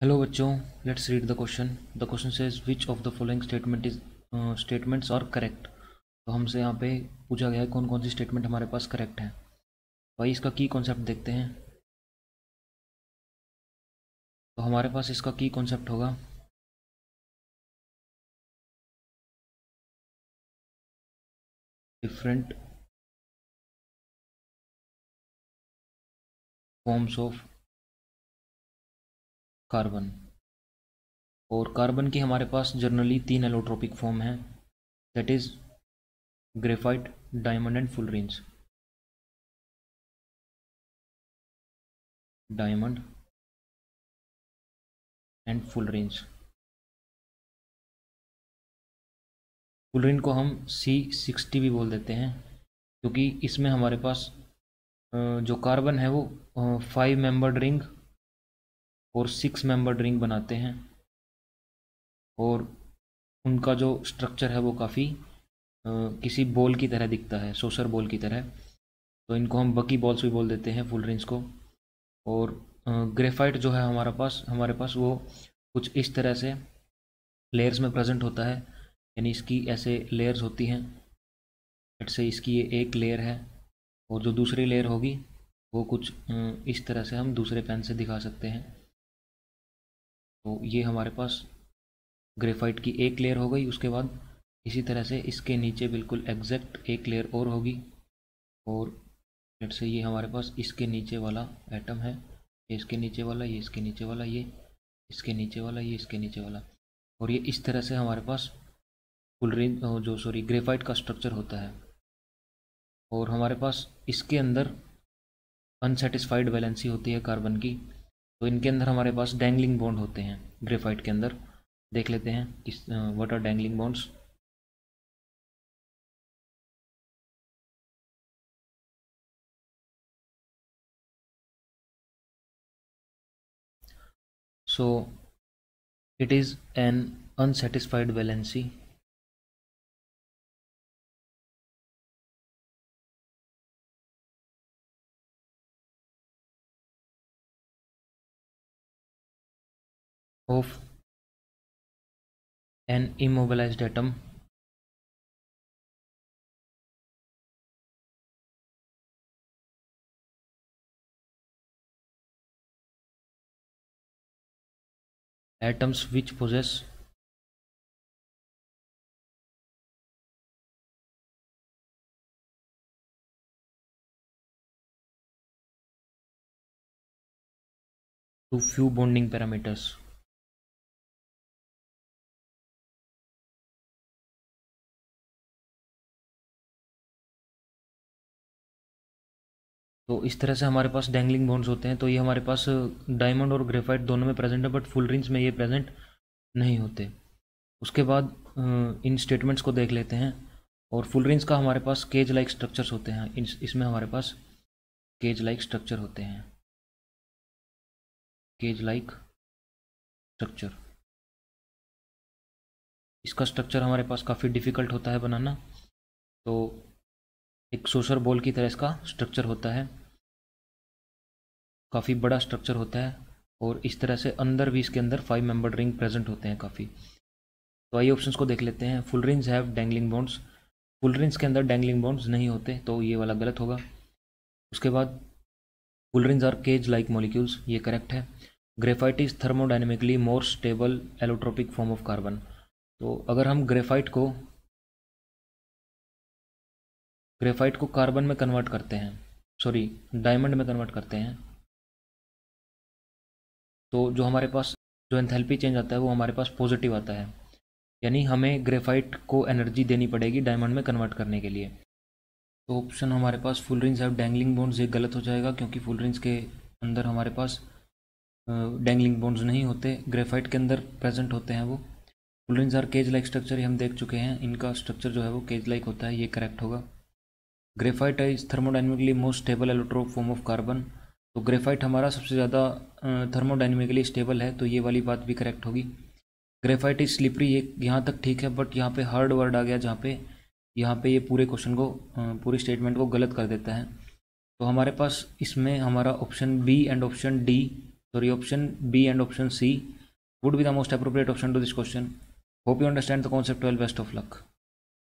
Hello बच्चों, let's read the question. The question says which of the following statements are correct. तो हमसे यहाँ पे पूछा गया है कौन कौन सी स्टेटमेंट हमारे पास करेक्ट है। भाई इसका की कॉन्सेप्ट देखते हैं। तो हमारे पास इसका की कॉन्सेप्ट होगा डिफरेंट फॉर्म्स ऑफ कार्बन। और कार्बन की हमारे पास जनरली 3 एलोट्रोपिक फॉर्म हैं, that is graphite, diamond and fullerenes. Diamond and fullerenes. Fullerene को हम C60 भी बोल देते हैं, क्योंकि इसमें हमारे पास जो कार्बन है वो 5 मेंबर्ड रिंग और 6 मेंबर्ड रिंग बनाते हैं, और उनका जो स्ट्रक्चर है वो काफ़ी किसी बॉल की तरह दिखता है, सोसर बॉल की तरह। तो इनको हम बकी बॉल्स भी बोल देते हैं, फुल रिंग्स को। और ग्रेफाइट जो है हमारे पास वो कुछ इस तरह से लेयर्स में प्रेजेंट होता है, यानी इसकी ऐसे लेयर्स होती हैं। से इसकी ये एक लेयर है, और जो दूसरी लेयर होगी वो कुछ इस तरह से हम दूसरे पेन से दिखा सकते हैं। तो ये हमारे पास ग्रेफाइट की एक लेयर हो गई। उसके बाद इसी तरह से इसके नीचे बिल्कुल एग्जैक्ट एक लेयर और होगी, और लेट से ये हमारे पास इसके नीचे वाला एटम है, ये इसके नीचे वाला, ये इसके नीचे वाला, ये इसके नीचे वाला, ये इसके नीचे वाला। और ये इस तरह से हमारे पास फुलरेन ग्रेफाइट का स्ट्रक्चर होता है। और हमारे पास इसके अंदर अनसेटिस्फाइड वैलेंसी होती है कार्बन की। तो इनके अंदर हमारे पास डैंगलिंग बॉन्ड होते हैं। ग्रेफाइट के अंदर देख लेते हैं किस what are dangling bonds. So it is an unsatisfied valency of an immobilized atom atoms which possess too few bonding parameters। तो इस तरह से हमारे पास डैंगलिंग बॉन्ड्स होते हैं। तो ये हमारे पास डायमंड और ग्रेफाइट दोनों में प्रेजेंट है, बट फुल रिंग्स में ये प्रेजेंट नहीं होते। उसके बाद इन स्टेटमेंट्स को देख लेते हैं। और फुल रिंग्स का हमारे पास केज लाइक स्ट्रक्चर्स होते हैं। इसमें हमारे पास केज लाइक स्ट्रक्चर होते हैं, केज लाइक स्ट्रक्चर। इसका स्ट्रक्चर हमारे पास काफ़ी डिफ़िकल्ट होता है बनाना। तो एक सोसर बॉल की तरह इसका स्ट्रक्चर होता है, काफ़ी बड़ा स्ट्रक्चर होता है। और इस तरह से अंदर भी इसके अंदर 5 मेंबर्ड रिंग प्रेजेंट होते हैं काफ़ी। तो आइए ऑप्शंस को देख लेते हैं। Full rings have dangling bonds. Full rings के अंदर डैंगलिंग बॉन्ड्स नहीं होते, तो ये वाला गलत होगा। उसके बाद full rings are cage like molecules, ये करेक्ट है। Graphite is thermodynamically more stable allotropic form of carbon. तो अगर हम ग्रेफाइट को कार्बन में कन्वर्ट करते हैं, सॉरी डायमंड में कन्वर्ट करते हैं, तो जो हमारे पास जो एंथैल्पी चेंज आता है वो हमारे पास पॉजिटिव आता है। यानी हमें ग्रेफाइट को एनर्जी देनी पड़ेगी डायमंड में कन्वर्ट करने के लिए। तो ऑप्शन हमारे पास full rings have dangling bonds ये गलत हो जाएगा, क्योंकि फुल रिंग्स के अंदर हमारे पास डैंगलिंग बॉन्ड्स नहीं होते, ग्रेफाइट के अंदर प्रेजेंट होते हैं वो। Full rings are cage like structure, ये हम देख चुके हैं, इनका स्ट्रक्चर जो है वो केज लाइक होता है, ये करेक्ट होगा। Graphite is thermodynamically most stable allotrope form of carbon. तो ग्रेफाइट हमारा सबसे ज़्यादा थर्मोडाइनमिकली स्टेबल है, तो ये वाली बात भी करेक्ट होगी। ग्रेफाइट इज स्लिपरी, ये यहाँ तक ठीक है, बट यहाँ पे हार्ड वर्ड आ गया, जहाँ पे यहाँ पे ये पूरे क्वेश्चन को पूरी स्टेटमेंट को गलत कर देता है। तो हमारे पास इसमें हमारा option B and option D Sorry, option B and option C would be the most appropriate option to this question. Hope you understand the concept well. Best of luck.